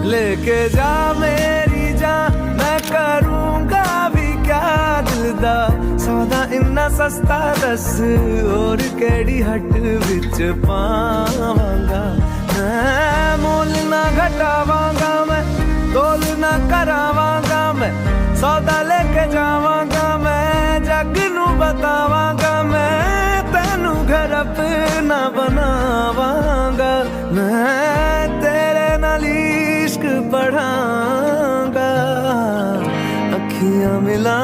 लेके जा मेरी जान, मैं करूँगा भी क्या दिलदा सौदा इन्ना सस्ता दस, और केड़ी हट विच पावांगा। मैं मोल ना घटावांगा, मैं तोल ना करावांगा, मैं सौदा लेके जावांगा, मैं जग नू बतावांगा, मैं तैनू घर अपना बनावांगा, मैं तेरे नाल इश्क पढ़ांगा, अखियां मिला